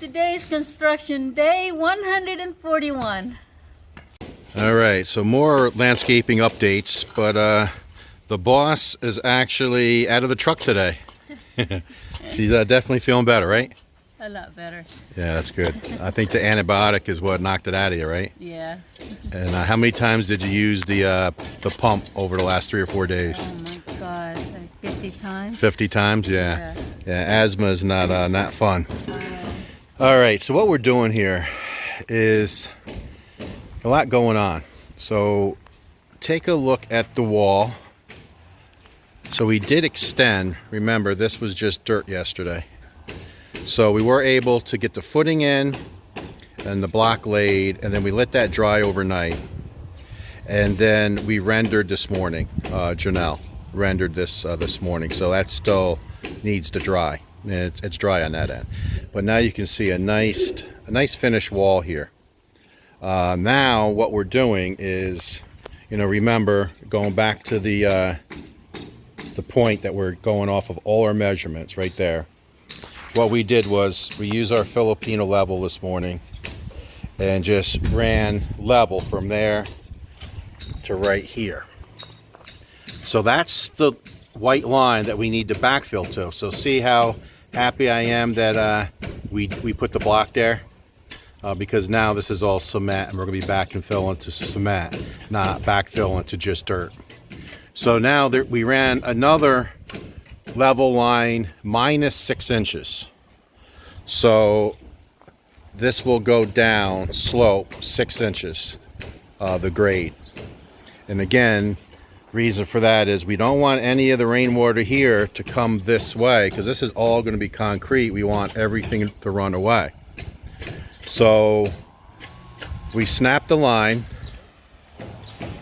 today's construction day 141. All right, so more landscaping updates, but the boss is actually out of the truck today. She's definitely feeling better, right? A lot better. Yeah, that's good. I think the antibiotic is what knocked it out of you, right? Yeah. And how many times did you use the pump over the last 3 or 4 days? Oh my God, like 50 times. 50 times, yeah. Yeah, asthma is not fun. All right, so what we're doing here is a lot going on. So take a look at the wall. So we did extend. Remember, this was just dirt yesterday. So we were able to get the footing in and the block laid, and then we let that dry overnight. And then we rendered this morning. Janelle rendered this this morning. So that still needs to dry. And it's dry on that end. But now you can see a nice finished wall here. Now what we're doing is, remember, going back to the point that we're going off of all our measurements right there. What we did was we used our Filipina level this morning and just ran level from there to right here. So that's the white line that we need to backfill to. So see how happy I am that we put the block there, because now this is all cement and we're going to be backfill into cement, not backfill into just dirt. So now we ran another level line minus 6 inches. So this will go down slope 6 inches, the grade. And again, reason for that is we don't want any of the rainwater here to come this way, because this is all going to be concrete. We want everything to run away. So we snap the line.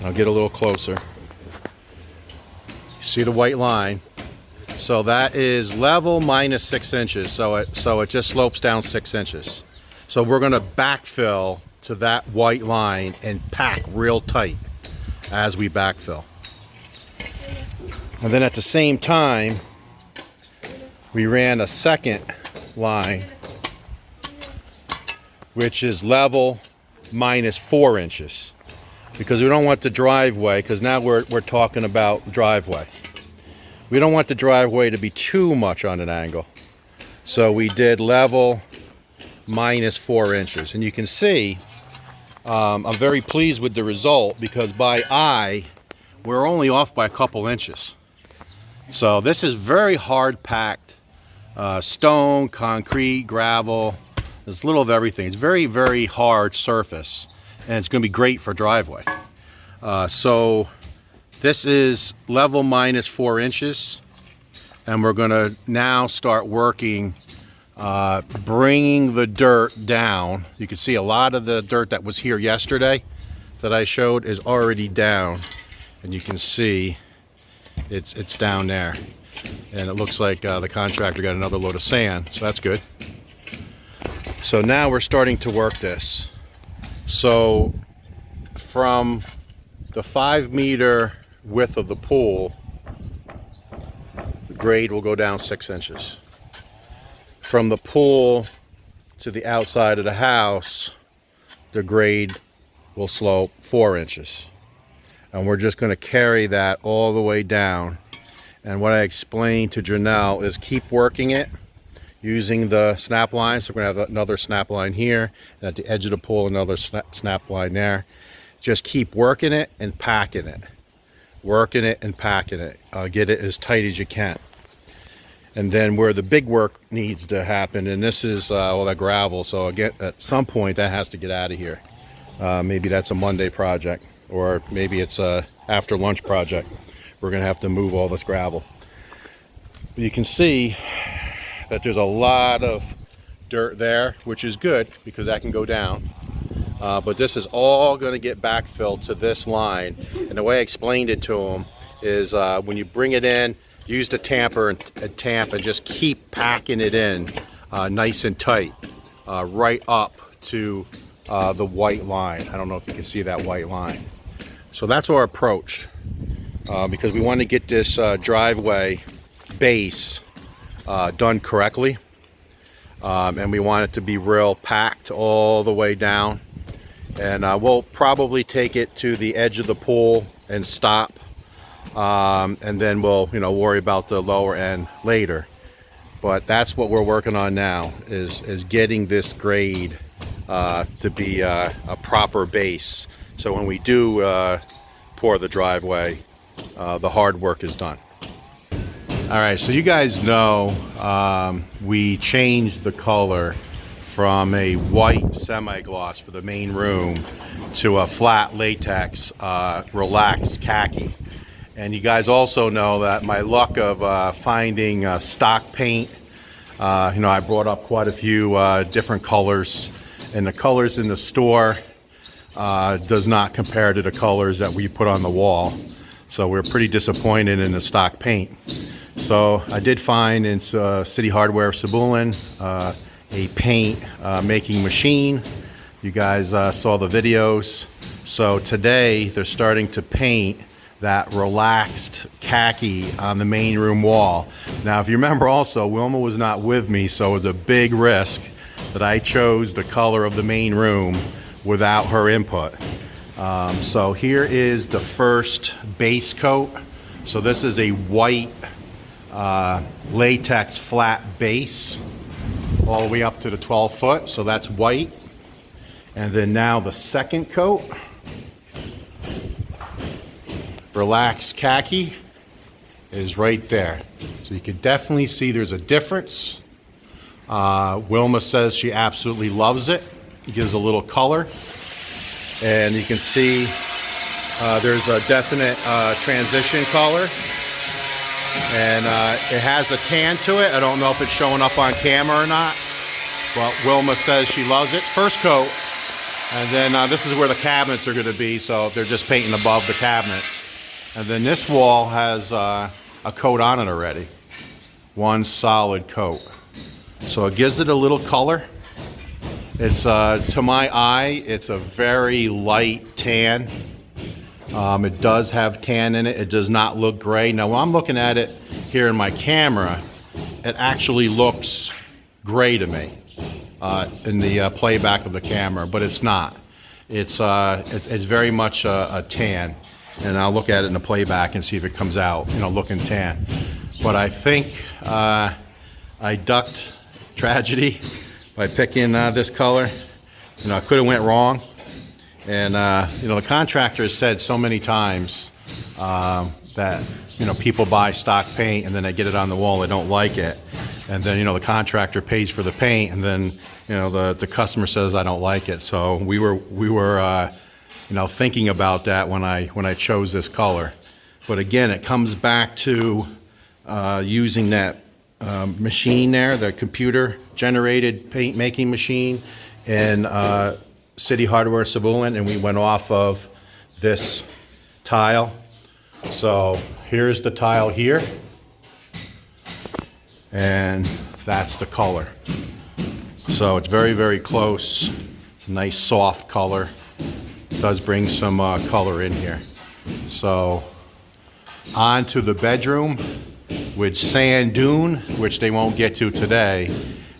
I'll get a little closer. See the white line? So that is level minus 6 inches. So it just slopes down 6 inches. So we're going to backfill to that white line and pack real tight as we backfill. And then at the same time, we ran a second line, which is level minus 4 inches. Because we don't want the driveway, because now we're talking about driveway. We don't want the driveway to be too much on an angle. So we did level minus 4 inches. And you can see, I'm very pleased with the result, because by eye, we're only off by a couple inches. So this is very hard packed, stone, concrete, gravel. There's a little of everything. It's very, very hard surface. And it's going to be great for driveway. So this is level minus 4 inches, and we're going to now start working, bringing the dirt down. You can see a lot of the dirt that was here yesterday that I showed is already down, and you can see it's down there. And it looks like the contractor got another load of sand, so that's good. So now we're starting to work this. So from the 5-meter width of the pool, the grade will go down 6 inches. From the pool to the outside of the house, the grade will slope 4 inches. And we're just going to carry that all the way down. And what I explained to Janelle is keep working it using the snap line. So we're going to have another snap line here, and at the edge of the pool another snap line there. Just keep working it and packing it. Working it and packing it. Get it as tight as you can. And then where the big work needs to happen, and this is all that gravel, so again, at some point that has to get out of here. Maybe that's a Monday project, or maybe it's a after lunch project. We're going to have to move all this gravel. But you can see that there's a lot of dirt there, which is good because that can go down. But this is all going to get backfilled to this line. And the way I explained it to him is when you bring it in, use the tamper and tamp and just keep packing it in nice and tight right up to the white line. I don't know if you can see that white line. So that's our approach, because we want to get this driveway base done correctly. and we want it to be real packed all the way down. And we'll probably take it to the edge of the pool and stop, and then we'll worry about the lower end later. But that's what we're working on now, is getting this grade to be a proper base, so when we do pour the driveway, the hard work is done. All right, so you guys know we changed the color from a white semi-gloss for the main room to a flat latex relaxed khaki. And you guys also know that my luck of finding stock paint, I brought up quite a few different colors, and the colors in the store does not compare to the colors that we put on the wall. So we're pretty disappointed in the stock paint. So I did find in City Hardware Sabulin a paint making machine. You guys saw the videos. So today they're starting to paint that relaxed khaki on the main room wall. Now, if you remember also, Wilma was not with me, so it was a big risk that I chose the color of the main room without her input. So here is the first base coat. So this is a white latex flat base all the way up to the 12 foot. So that's white. And then now the second coat, relaxed khaki, is right there. So you can definitely see there's a difference. Wilma says she absolutely loves it. It gives a little color. And you can see there's a definite transition color. And it has a tan to it. I don't know if it's showing up on camera or not, but Wilma says she loves it. First coat. And then this is where the cabinets are going to be, so they're just painting above the cabinets. And then this wall has a coat on it already. One solid coat. So it gives it a little color. It's, to my eye, it's a very light tan. It does have tan in it. It does not look gray. Now, when I'm looking at it here in my camera, it actually looks gray to me in the playback of the camera, but it's not. It's very much a tan. And I'll look at it in the playback and see if it comes out, looking tan. But I think I ducked tragedy by picking this color. I could have went wrong. And, the contractor has said so many times that, people buy stock paint and then they get it on the wall, they don't like it. And then, the contractor pays for the paint, and then, the customer says, I don't like it. So we were thinking about that when I chose this color. But again, it comes back to using that machine there, the computer-generated paint making machine, and City Hardware Sabulin, and we went off of this tile. So here's the tile here, and that's the color. So it's very, very close. It's a nice soft color. It does bring some color in here. So on to the bedroom with sand dune, which they won't get to today,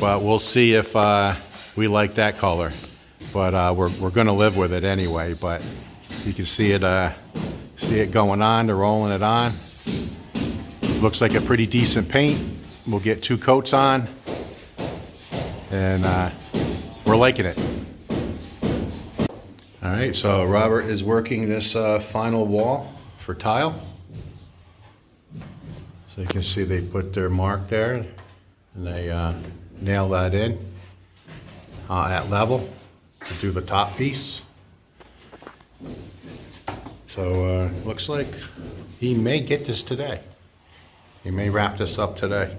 but we'll see if we like that color. But we're going to live with it anyway. But you can see it going on. They're rolling it on. Looks like a pretty decent paint. We'll get 2 coats on, and we're liking it. All right, so Robert is working this final wall for tile. So you can see they put their mark there, and they nail that in at level to do the top piece. So looks like he may get this today. He may wrap this up today.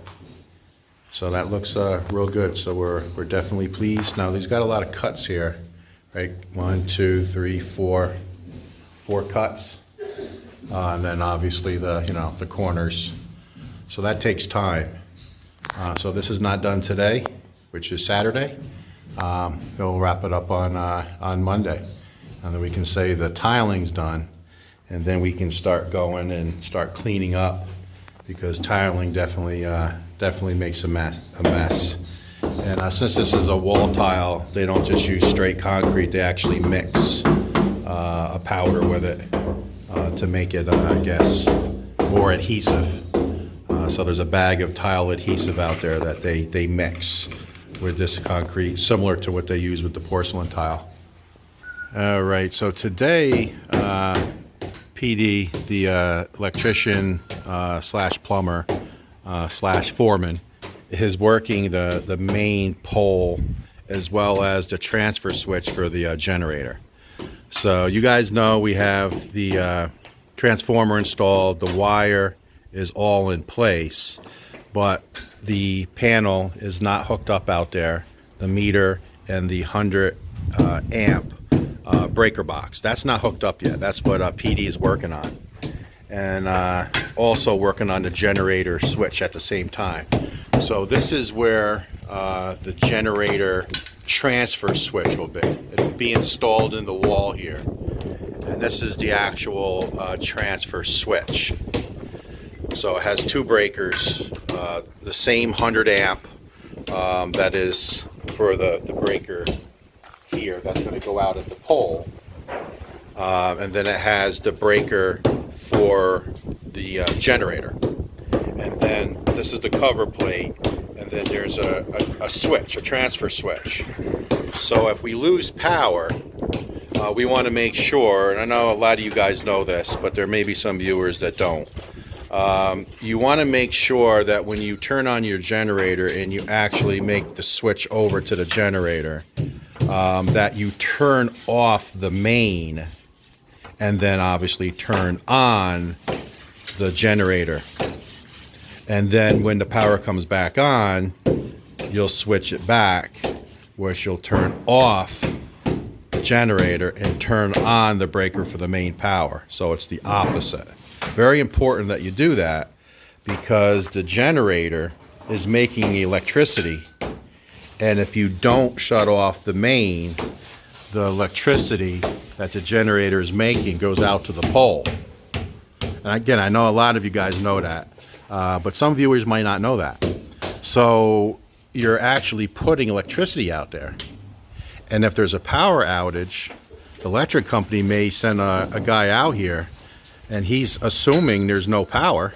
So that looks real good. So we're definitely pleased. Now he's got a lot of cuts here, right? 1, 2, 3, 4 cuts, and then obviously the corners. So that takes time. So this is not done today, which is Saturday. He'll wrap it up on Monday, and then we can say the tiling's done, and then we can start going and start cleaning up, because tiling definitely makes a mess. And since this is a wall tile, they don't just use straight concrete, they actually mix a powder with it to make it, I guess, more adhesive. So there's a bag of tile adhesive out there that they mix with this concrete, similar to what they use with the porcelain tile. All right, so today, PD, the electrician slash plumber slash foreman, is working the main pole as well as the transfer switch for the generator. So you guys know we have the transformer installed, the wire is all in place, but the panel is not hooked up out there, the meter and the 100 amp breaker box. That's not hooked up yet. That's what PD is working on. And also working on the generator switch at the same time. So this is where the generator transfer switch will be. It'll be installed in the wall here. And this is the actual transfer switch. So it has two breakers, the same 100 amp that is for the breaker here that's going to go out at the pole. And then it has the breaker for the generator. And then this is the cover plate, and then there's a switch, a transfer switch. So if we lose power, we want to make sure, and I know a lot of you guys know this, but there may be some viewers that don't. You want to make sure that when you turn on your generator and you actually make the switch over to the generator, that you turn off the main and then obviously turn on the generator. And then when the power comes back on, you'll switch it back, which you'll turn off the generator and turn on the breaker for the main power. So it's the opposite. Very important that you do that, because the generator is making electricity, and if you don't shut off the main, the electricity that the generator is making goes out to the pole. And again, I know a lot of you guys know that, but some viewers might not know that. So you're actually putting electricity out there, and if there's a power outage, the electric company may send a guy out here, and he's assuming there's no power,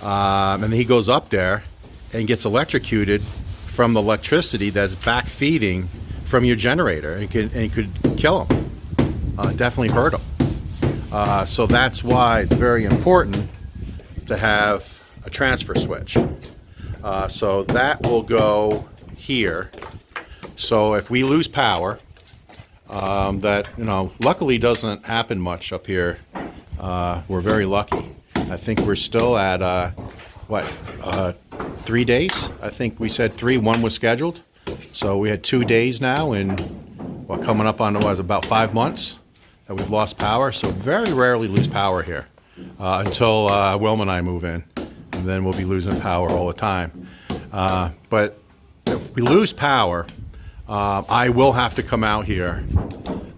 and he goes up there and gets electrocuted from the electricity that's back feeding from your generator, and could kill him, definitely hurt him. So that's why it's very important to have a transfer switch. So that will go here. So if we lose power, that, you know, luckily doesn't happen much up here. We're very lucky. I think we're still at 3 days. I think we said 3. 1 was scheduled, so we had 2 days now, and coming up on about 5 months that we've lost power. So very rarely lose power here until Wilma and I move in, and then we'll be losing power all the time. But if we lose power, I will have to come out here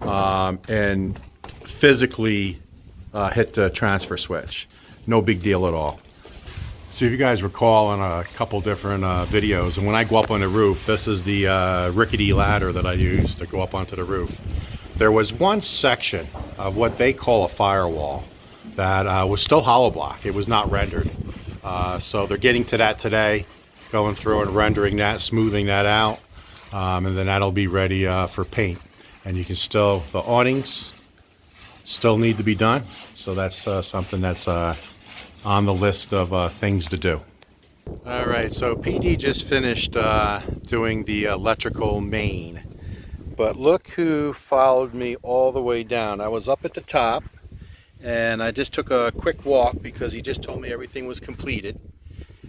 and physically hit the transfer switch. No big deal at all. So if you guys recall on a couple different videos, and when I go up on the roof, this is the rickety ladder that I use to go up onto the roof. There was one section of what they call a firewall that was still hollow block. It was not rendered. So they're getting to that today, going through and rendering that, smoothing that out, and then that'll be ready for paint. And you can still, the awnings still need to be done. So that's something that's on the list of things to do. All right, so PD just finished doing the electrical main, but look who followed me all the way down. I was up at the top, and I just took a quick walk because he just told me everything was completed.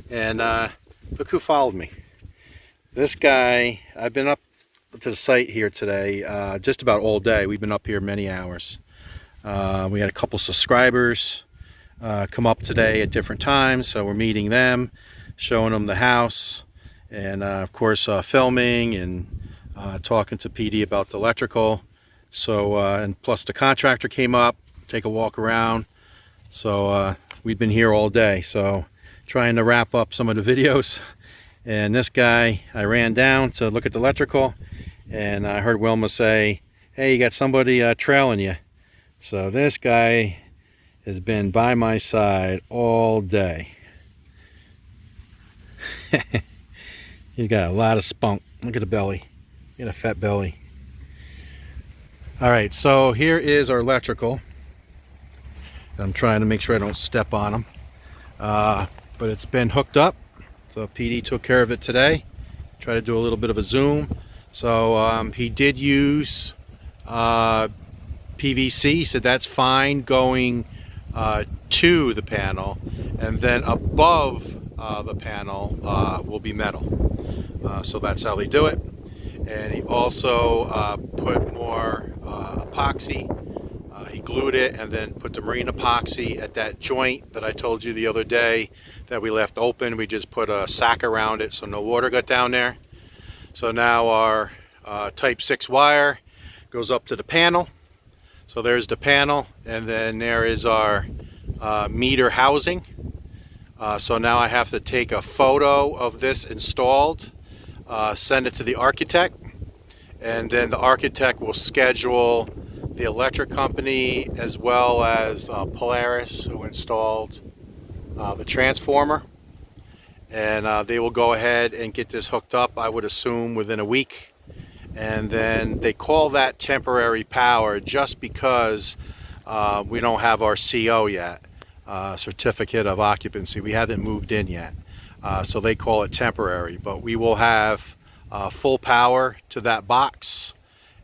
And look who followed me. This guy, I've been up to the site here today just about all day. We've been up here many hours. We had a couple subscribers come up today at different times, so we're meeting them, showing them the house, and of course filming and talking to PD about the electrical. So and plus the contractor came up, take a walk around. So we've been here all day, so trying to wrap up some of the videos And this guy, I ran down to look at the electrical, and I heard Wilma say, hey, you got somebody trailing you. So this guy has been by my side all day. He's got a lot of spunk. Look at the belly. He got a fat belly. All right, so here is our electrical. I'm trying to make sure I don't step on them. But it's been hooked up. So PD took care of it today. Try to do a little bit of a zoom. So he did use PVC. He said that's fine going to the panel, and then above the panel will be metal. So that's how they do it. And he also put more epoxy. He glued it and then put the marine epoxy at that joint that I told you the other day that we left open. We just put a sack around it so no water got down there. So now our type 6 wire goes up to the panel. So there's the panel, and then there is our meter housing. So now I have to take a photo of this installed, send it to the architect, and then the architect will schedule the electric company as well as Polaris, who installed the transformer, and they will go ahead and get this hooked up, I would assume within a week. And then they call that temporary power just because we don't have our CO yet, certificate of occupancy. We haven't moved in yet, so they call it temporary, but we will have full power to that box.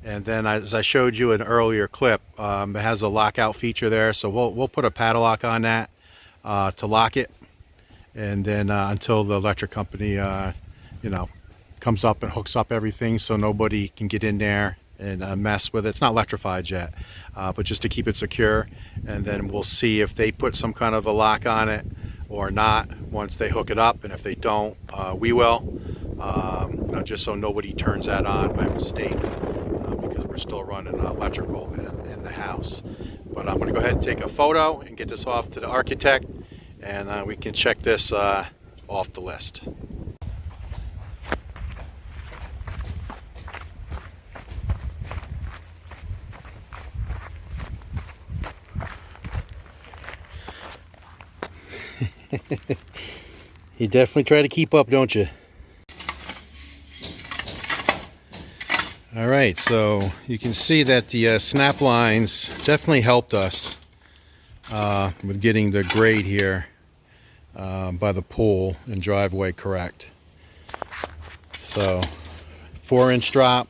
And then, as I showed you in an earlier clip, it has a lockout feature there, so we'll put a padlock on that to lock it. And then until the electric company, comes up and hooks up everything, so nobody can get in there and mess with it. It's not electrified yet, but just to keep it secure. And then we'll see if they put some kind of a lock on it or not once they hook it up. And if they don't, we will, just so nobody turns that on by mistake. Because we're still running electrical in the house. But I'm going to go ahead and take a photo and get this off to the architect, and we can check this off the list. You definitely try to keep up, don't you? All right, so you can see that the snap lines definitely helped us with getting the grade here by the pool and driveway correct. So 4-inch drop.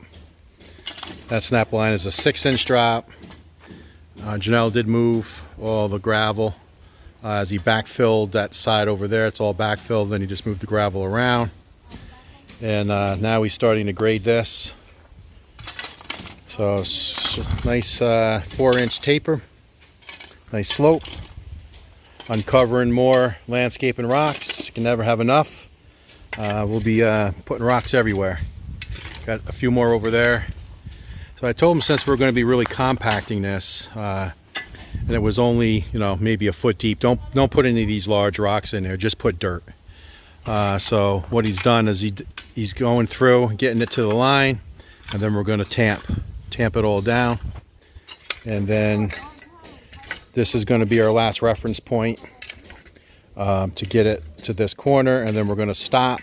That snap line is a 6-inch drop. Janelle did move all the gravel as he backfilled that side over there. It's all backfilled, then he just moved the gravel around. And now he's starting to grade this. So nice 4-inch taper, nice slope, uncovering more landscape and rocks. You can never have enough. We'll be putting rocks everywhere. Got a few more over there. So I told him, since we're going to be really compacting this, and it was only maybe a foot deep, don't put any of these large rocks in there, just put dirt. So what he's done is he's going through, getting it to the line, and then we're going to tamp it all down. And then this is going to be our last reference point to get it to this corner, and then we're going to stop.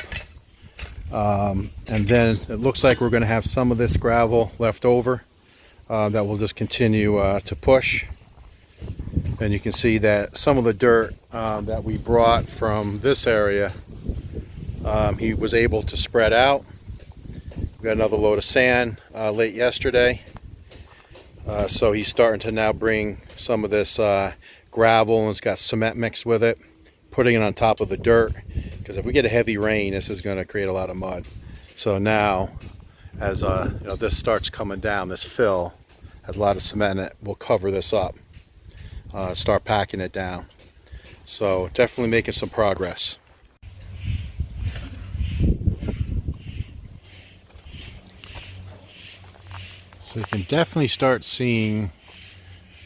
And then it looks like we're going to have some of this gravel left over that we'll just continue to push. And you can see that some of the dirt that we brought from this area, he was able to spread out. We got another load of sand late yesterday. So he's starting to now bring some of this gravel, and it's got cement mixed with it, putting it on top of the dirt, because if we get a heavy rain, this is going to create a lot of mud. So now, as this starts coming down, this fill has a lot of cement in it, we'll cover this up, start packing it down. So definitely making some progress. So you can definitely start seeing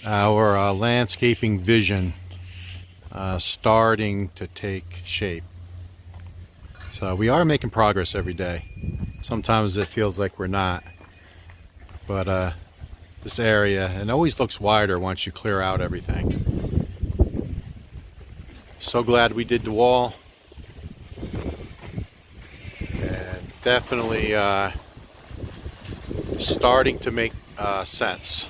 our landscaping vision starting to take shape. So So we are making progress every day. Sometimes it feels like we're not. But this area, and it always looks wider once you clear out everything. So glad we did the wall. And definitely starting to make sense.